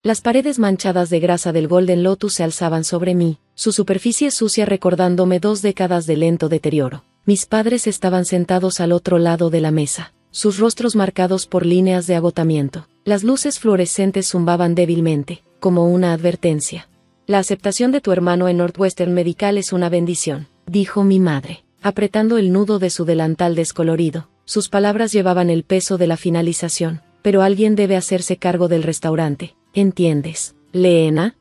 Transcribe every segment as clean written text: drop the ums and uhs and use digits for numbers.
Las paredes manchadas de grasa del Golden Lotus se alzaban sobre mí, su superficie sucia recordándome 2 décadas de lento deterioro. Mis padres estaban sentados al otro lado de la mesa, sus rostros marcados por líneas de agotamiento. Las luces fluorescentes zumbaban débilmente, como una advertencia. La aceptación de tu hermano en Northwestern Medical es una bendición, dijo mi madre, apretando el nudo de su delantal descolorido. Sus palabras llevaban el peso de la finalización. Pero alguien debe hacerse cargo del restaurante, ¿entiendes? ¿Leena?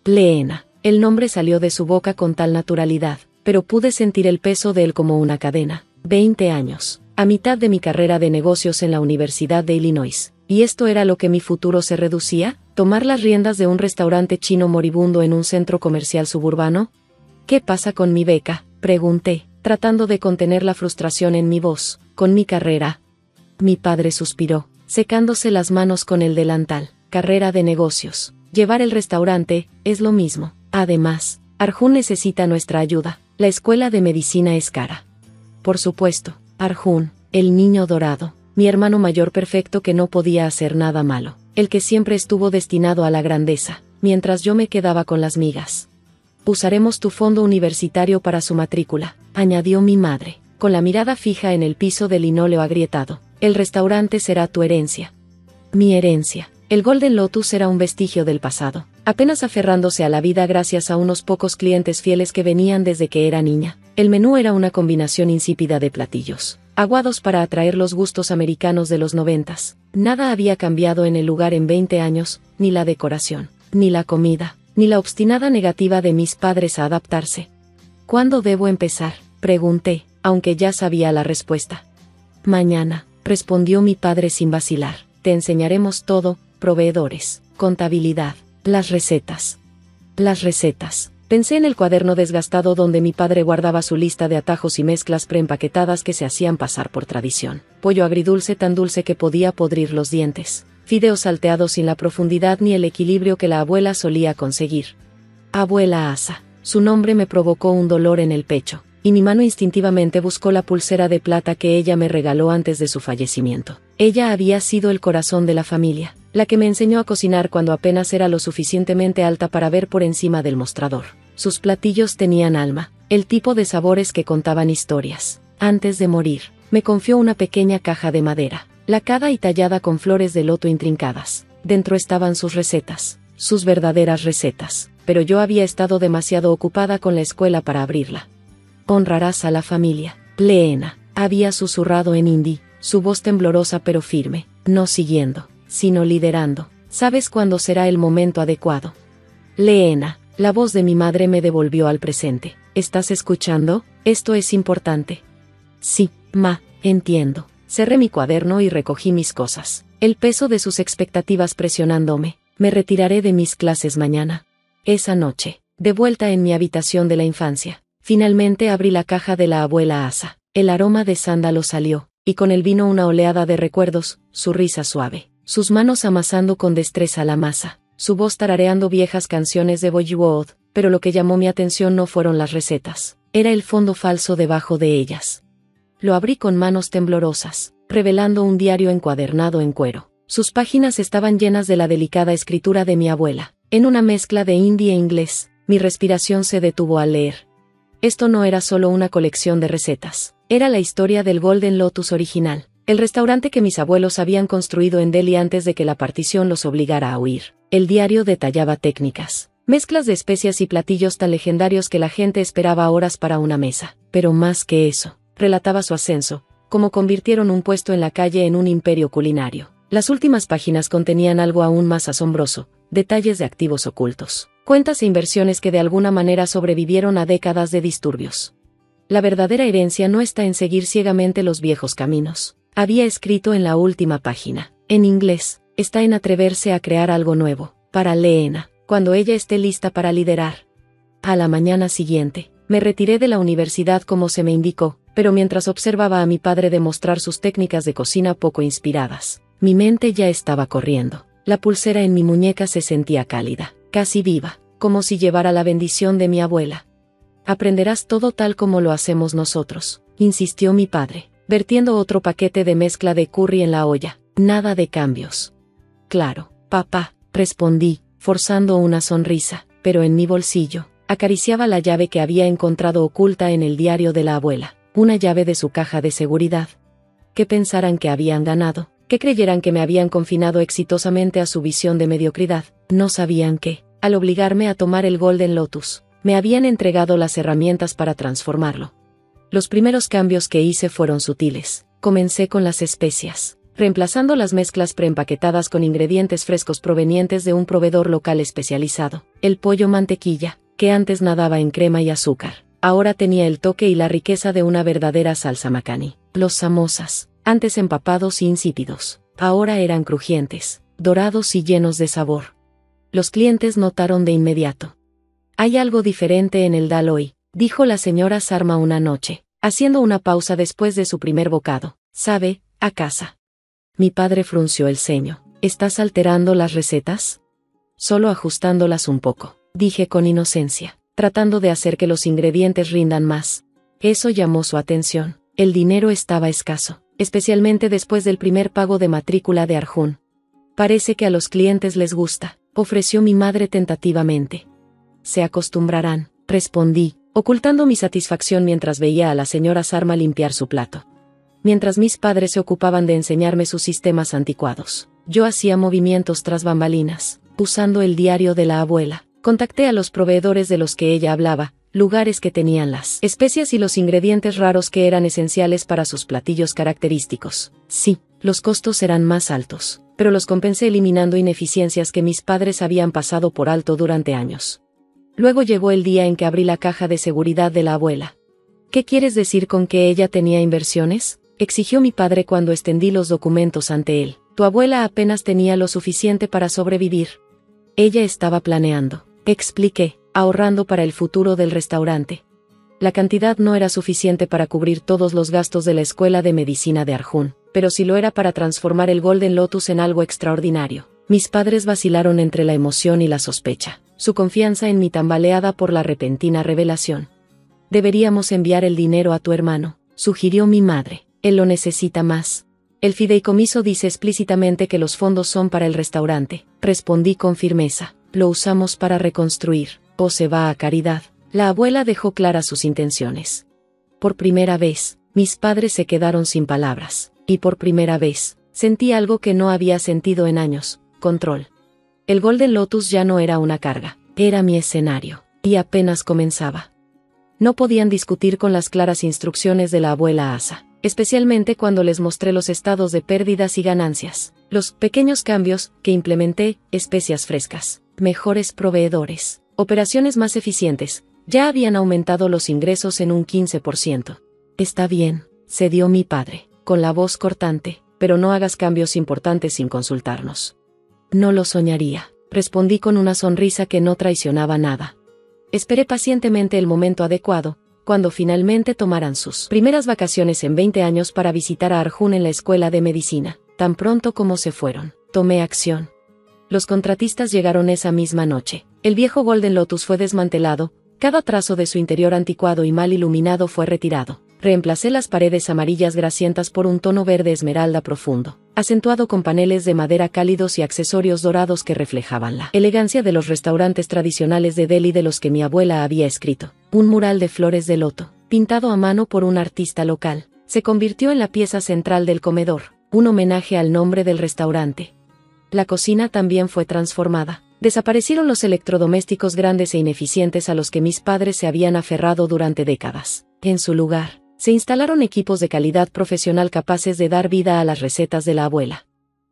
Leena. El nombre salió de su boca con tal naturalidad, pero pude sentir el peso de él como una cadena. 20 años, a mitad de mi carrera de negocios en la Universidad de Illinois. ¿Y esto era lo que mi futuro se reducía? ¿Tomar las riendas de un restaurante chino moribundo en un centro comercial suburbano? ¿Qué pasa con mi beca?, pregunté, tratando de contener la frustración en mi voz. ¿Con mi carrera? Mi padre suspiró, secándose las manos con el delantal. Carrera de negocios. Llevar el restaurante, es lo mismo. Además, Arjun necesita nuestra ayuda. La escuela de medicina es cara. Por supuesto, Arjun, el niño dorado, mi hermano mayor perfecto que no podía hacer nada malo, el que siempre estuvo destinado a la grandeza, mientras yo me quedaba con las migas. Usaremos tu fondo universitario para su matrícula, añadió mi madre, con la mirada fija en el piso de linóleo agrietado. El restaurante será tu herencia. Mi herencia. El Golden Lotus era un vestigio del pasado, apenas aferrándose a la vida gracias a unos pocos clientes fieles que venían desde que era niña. El menú era una combinación insípida de platillos, aguados para atraer los gustos americanos de los 90s. Nada había cambiado en el lugar en 20 años, ni la decoración, ni la comida, ni la obstinada negativa de mis padres a adaptarse. ¿Cuándo debo empezar?, pregunté, aunque ya sabía la respuesta. Mañana, respondió mi padre sin vacilar. Te enseñaremos todo, proveedores, contabilidad, las recetas. Las recetas. Pensé en el cuaderno desgastado donde mi padre guardaba su lista de atajos y mezclas preempaquetadas que se hacían pasar por tradición. Pollo agridulce tan dulce que podía podrir los dientes. Fideos salteados sin la profundidad ni el equilibrio que la abuela solía conseguir. Abuela Asa. Su nombre me provocó un dolor en el pecho, y mi mano instintivamente buscó la pulsera de plata que ella me regaló antes de su fallecimiento. Ella había sido el corazón de la familia, la que me enseñó a cocinar cuando apenas era lo suficientemente alta para ver por encima del mostrador. Sus platillos tenían alma, el tipo de sabores que contaban historias. Antes de morir, me confió una pequeña caja de madera, lacada y tallada con flores de loto intrincadas. Dentro estaban sus recetas, sus verdaderas recetas, pero yo había estado demasiado ocupada con la escuela para abrirla. Honrarás a la familia, Leena, había susurrado en hindi, su voz temblorosa pero firme, no siguiendo, sino liderando. ¿Sabes cuándo será el momento adecuado? Leena, la voz de mi madre me devolvió al presente. ¿Estás escuchando? Esto es importante. Sí, ma, entiendo. Cerré mi cuaderno y recogí mis cosas, el peso de sus expectativas presionándome. Me retiraré de mis clases mañana. Esa noche, de vuelta en mi habitación de la infancia, finalmente abrí la caja de la abuela Asa. El aroma de sándalo salió, y con él vino una oleada de recuerdos, su risa suave, sus manos amasando con destreza la masa, su voz tarareando viejas canciones de Bollywood, pero lo que llamó mi atención no fueron las recetas, era el fondo falso debajo de ellas. Lo abrí con manos temblorosas, revelando un diario encuadernado en cuero. Sus páginas estaban llenas de la delicada escritura de mi abuela, en una mezcla de hindi e inglés. Mi respiración se detuvo al leer. Esto no era solo una colección de recetas, era la historia del Golden Lotus original, el restaurante que mis abuelos habían construido en Delhi antes de que la partición los obligara a huir. El diario detallaba técnicas, mezclas de especias y platillos tan legendarios que la gente esperaba horas para una mesa, pero más que eso, relataba su ascenso, cómo convirtieron un puesto en la calle en un imperio culinario. Las últimas páginas contenían algo aún más asombroso, detalles de activos ocultos, cuentas e inversiones que de alguna manera sobrevivieron a décadas de disturbios. La verdadera herencia no está en seguir ciegamente los viejos caminos, había escrito en la última página, en inglés, está en atreverse a crear algo nuevo, para Leena, cuando ella esté lista para liderar. A la mañana siguiente, me retiré de la universidad como se me indicó, pero mientras observaba a mi padre demostrar sus técnicas de cocina poco inspiradas, mi mente ya estaba corriendo. La pulsera en mi muñeca se sentía cálida, casi viva, como si llevara la bendición de mi abuela. Aprenderás todo tal como lo hacemos nosotros, insistió mi padre, vertiendo otro paquete de mezcla de curry en la olla. Nada de cambios. Claro, papá, respondí, forzando una sonrisa, pero en mi bolsillo, acariciaba la llave que había encontrado oculta en el diario de la abuela, una llave de su caja de seguridad. ¿Qué pensaran que habían ganado? ¿Qué creyeran que me habían confinado exitosamente a su visión de mediocridad? No sabían que, al obligarme a tomar el Golden Lotus, me habían entregado las herramientas para transformarlo. Los primeros cambios que hice fueron sutiles. Comencé con las especias, reemplazando las mezclas preempaquetadas con ingredientes frescos provenientes de un proveedor local especializado. El pollo mantequilla, que antes nadaba en crema y azúcar, ahora tenía el toque y la riqueza de una verdadera salsa Makani. Los samosas, antes empapados y insípidos, ahora eran crujientes, dorados y llenos de sabor. Los clientes notaron de inmediato. «Hay algo diferente en el dal hoy», dijo la señora Sarma una noche, haciendo una pausa después de su primer bocado. «¿Sabe, a casa?» Mi padre frunció el ceño. «¿Estás alterando las recetas?» «Solo ajustándolas un poco», dije con inocencia, tratando de hacer que los ingredientes rindan más. Eso llamó su atención. El dinero estaba escaso, especialmente después del primer pago de matrícula de Arjun. «Parece que a los clientes les gusta», ofreció mi madre tentativamente. «Se acostumbrarán», respondí, ocultando mi satisfacción mientras veía a la señora Sarma limpiar su plato. Mientras mis padres se ocupaban de enseñarme sus sistemas anticuados, yo hacía movimientos tras bambalinas, usando el diario de la abuela. Contacté a los proveedores de los que ella hablaba, lugares que tenían las especias y los ingredientes raros que eran esenciales para sus platillos característicos. Sí, los costos eran más altos, pero los compensé eliminando ineficiencias que mis padres habían pasado por alto durante años. Luego llegó el día en que abrí la caja de seguridad de la abuela. «¿Qué quieres decir con que ella tenía inversiones?», exigió mi padre cuando extendí los documentos ante él. «Tu abuela apenas tenía lo suficiente para sobrevivir. Ella estaba planeando», expliqué, ahorrando para el futuro del restaurante. La cantidad no era suficiente para cubrir todos los gastos de la escuela de medicina de Arjun, pero sí lo era para transformar el Golden Lotus en algo extraordinario. Mis padres vacilaron entre la emoción y la sospecha, su confianza en mí tambaleada por la repentina revelación. «Deberíamos enviar el dinero a tu hermano», sugirió mi madre. «Él lo necesita más». «El fideicomiso dice explícitamente que los fondos son para el restaurante», respondí con firmeza. «Lo usamos para reconstruir, o se va a caridad». La abuela dejó claras sus intenciones. Por primera vez, mis padres se quedaron sin palabras, y por primera vez, sentí algo que no había sentido en años: control. El Golden Lotus ya no era una carga, era mi escenario, y apenas comenzaba. No podían discutir con las claras instrucciones de la abuela Asa, especialmente cuando les mostré los estados de pérdidas y ganancias, los pequeños cambios que implementé: especias frescas, mejores proveedores, operaciones más eficientes. Ya habían aumentado los ingresos en un 15%. «Está bien», cedió mi padre, con la voz cortante, «pero no hagas cambios importantes sin consultarnos». «No lo soñaría», respondí con una sonrisa que no traicionaba nada. Esperé pacientemente el momento adecuado, cuando finalmente tomaran sus primeras vacaciones en 20 años para visitar a Arjun en la escuela de medicina. Tan pronto como se fueron, tomé acción. Los contratistas llegaron esa misma noche. El viejo Golden Lotus fue desmantelado. Cada trazo de su interior anticuado y mal iluminado fue retirado. Reemplacé las paredes amarillas grasientas por un tono verde esmeralda profundo, acentuado con paneles de madera cálidos y accesorios dorados que reflejaban la elegancia de los restaurantes tradicionales de Delhi de los que mi abuela había escrito. Un mural de flores de loto, pintado a mano por un artista local, se convirtió en la pieza central del comedor, un homenaje al nombre del restaurante. La cocina también fue transformada. Desaparecieron los electrodomésticos grandes e ineficientes a los que mis padres se habían aferrado durante décadas. En su lugar, se instalaron equipos de calidad profesional capaces de dar vida a las recetas de la abuela.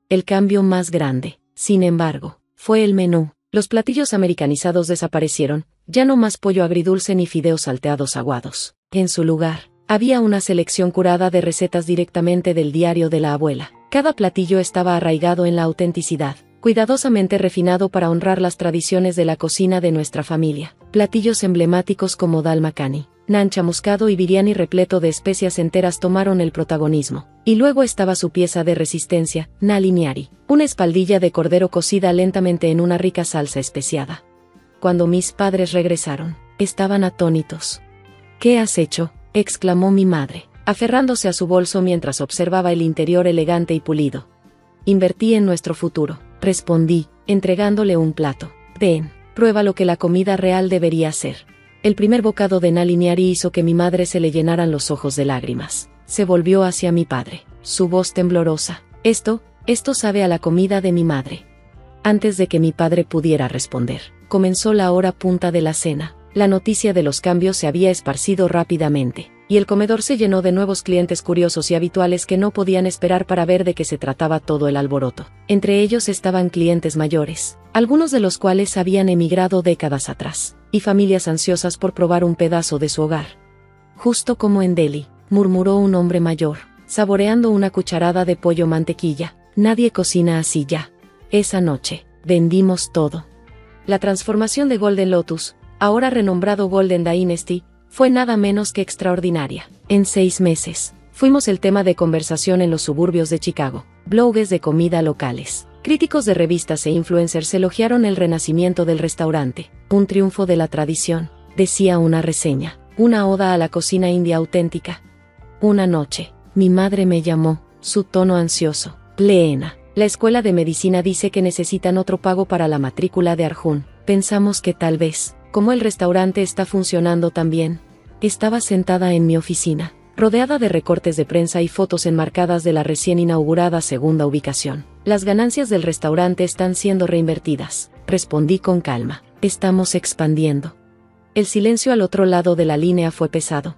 El cambio más grande, sin embargo, fue el menú. Los platillos americanizados desaparecieron, ya no más pollo agridulce ni fideos salteados aguados. En su lugar, había una selección curada de recetas directamente del diario de la abuela. Cada platillo estaba arraigado en la autenticidad, cuidadosamente refinado para honrar las tradiciones de la cocina de nuestra familia. Platillos emblemáticos como dal makhani, naan chamuscado y biryani repleto de especias enteras tomaron el protagonismo. Y luego estaba su pieza de resistencia, nali nihari, una espaldilla de cordero cocida lentamente en una rica salsa especiada. Cuando mis padres regresaron, estaban atónitos. «¿Qué has hecho?», exclamó mi madre, aferrándose a su bolso mientras observaba el interior elegante y pulido. «Invertí en nuestro futuro», respondí, entregándole un plato. Ten, prueba lo que la comida real debería ser. El primer bocado de nali niari hizo que mi madre se le llenaran los ojos de lágrimas. Se volvió hacia mi padre, su voz temblorosa. Esto sabe a la comida de mi madre. Antes de que mi padre pudiera responder, comenzó la hora punta de la cena. La noticia de los cambios se había esparcido rápidamente, y el comedor se llenó de nuevos clientes curiosos y habituales que no podían esperar para ver de qué se trataba todo el alboroto. Entre ellos estaban clientes mayores, algunos de los cuales habían emigrado décadas atrás, y familias ansiosas por probar un pedazo de su hogar. Justo como en Delhi, murmuró un hombre mayor, saboreando una cucharada de pollo mantequilla. Nadie cocina así ya. Esa noche, vendimos todo. La transformación de Golden Lotus, ahora renombrado Golden Dynasty, fue nada menos que extraordinaria. En 6 meses, fuimos el tema de conversación en los suburbios de Chicago. Blogs de comida locales, críticos de revistas e influencers elogiaron el renacimiento del restaurante. Un triunfo de la tradición, decía una reseña, una oda a la cocina india auténtica. Una noche, mi madre me llamó, su tono ansioso. Leena, la escuela de medicina dice que necesitan otro pago para la matrícula de Arjun. Pensamos que tal vez, como el restaurante está funcionando tan bien. Estaba sentada en mi oficina, rodeada de recortes de prensa y fotos enmarcadas de la recién inaugurada segunda ubicación. Las ganancias del restaurante están siendo reinvertidas, respondí con calma. Estamos expandiendo. El silencio al otro lado de la línea fue pesado.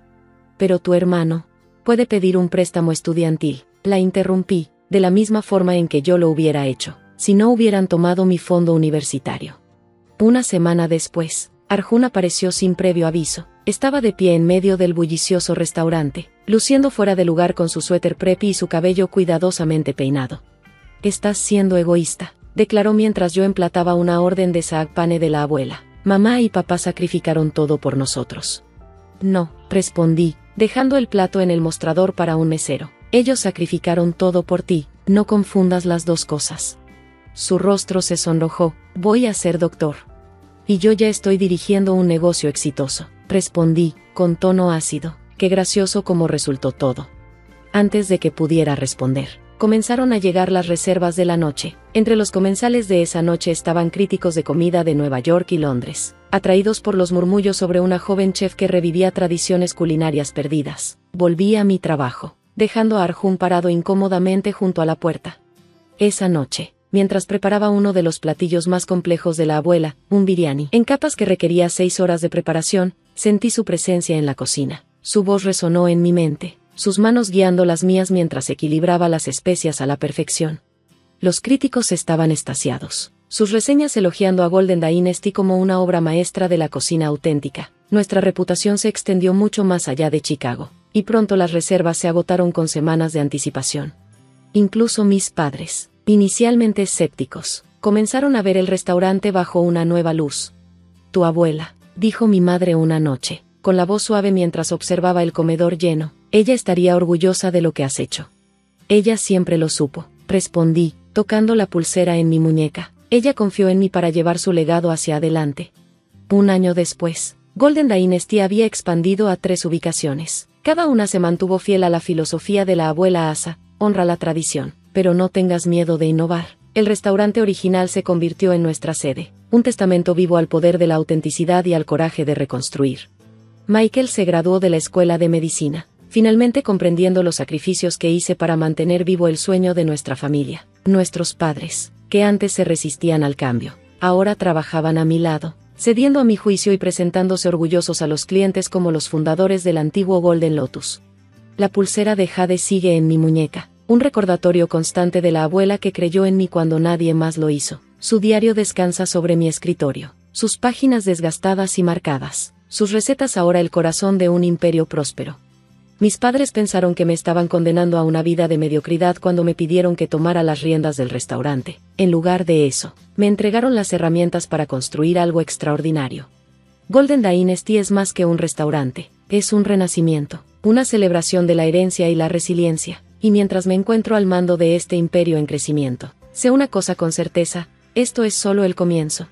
Pero tu hermano puede pedir un préstamo estudiantil, la interrumpí, de la misma forma en que yo lo hubiera hecho, si no hubieran tomado mi fondo universitario. Una semana después, Arjun apareció sin previo aviso. Estaba de pie en medio del bullicioso restaurante, luciendo fuera de lugar con su suéter preppy y su cabello cuidadosamente peinado. Estás siendo egoísta, declaró mientras yo emplataba una orden de saag pane de la abuela. Mamá y papá sacrificaron todo por nosotros. No, respondí, dejando el plato en el mostrador para un mesero. Ellos sacrificaron todo por ti, no confundas las dos cosas. Su rostro se sonrojó. Voy a ser doctor. Y yo ya estoy dirigiendo un negocio exitoso, respondí, con tono ácido. Qué gracioso como resultó todo. Antes de que pudiera responder, comenzaron a llegar las reservas de la noche. Entre los comensales de esa noche estaban críticos de comida de Nueva York y Londres, atraídos por los murmullos sobre una joven chef que revivía tradiciones culinarias perdidas. Volví a mi trabajo, dejando a Arjun parado incómodamente junto a la puerta. Esa noche, mientras preparaba uno de los platillos más complejos de la abuela, un biryani, en capas que requería 6 horas de preparación, sentí su presencia en la cocina. Su voz resonó en mi mente, sus manos guiando las mías mientras equilibraba las especias a la perfección. Los críticos estaban extasiados, sus reseñas elogiando a Golden Dynasty como una obra maestra de la cocina auténtica. Nuestra reputación se extendió mucho más allá de Chicago, y pronto las reservas se agotaron con semanas de anticipación. Incluso mis padres, inicialmente escépticos, comenzaron a ver el restaurante bajo una nueva luz. Tu abuela, dijo mi madre una noche, con la voz suave mientras observaba el comedor lleno, ella estaría orgullosa de lo que has hecho. Ella siempre lo supo, respondí, tocando la pulsera en mi muñeca. Ella confió en mí para llevar su legado hacia adelante. Un año después, Golden Dynasty había expandido a 3 ubicaciones. Cada una se mantuvo fiel a la filosofía de la abuela Asa, honra la tradición, pero no tengas miedo de innovar. El restaurante original se convirtió en nuestra sede, un testamento vivo al poder de la autenticidad y al coraje de reconstruir. Michael se graduó de la escuela de medicina, finalmente comprendiendo los sacrificios que hice para mantener vivo el sueño de nuestra familia. Nuestros padres, que antes se resistían al cambio, ahora trabajaban a mi lado, cediendo a mi juicio y presentándose orgullosos a los clientes como los fundadores del antiguo Golden Lotus. La pulsera de jade sigue en mi muñeca, un recordatorio constante de la abuela que creyó en mí cuando nadie más lo hizo. Su diario descansa sobre mi escritorio, sus páginas desgastadas y marcadas, sus recetas ahora el corazón de un imperio próspero. Mis padres pensaron que me estaban condenando a una vida de mediocridad cuando me pidieron que tomara las riendas del restaurante. En lugar de eso, me entregaron las herramientas para construir algo extraordinario. Golden Dynasty es más que un restaurante, es un renacimiento, una celebración de la herencia y la resiliencia, y mientras me encuentro al mando de este imperio en crecimiento, sé una cosa con certeza, esto es solo el comienzo.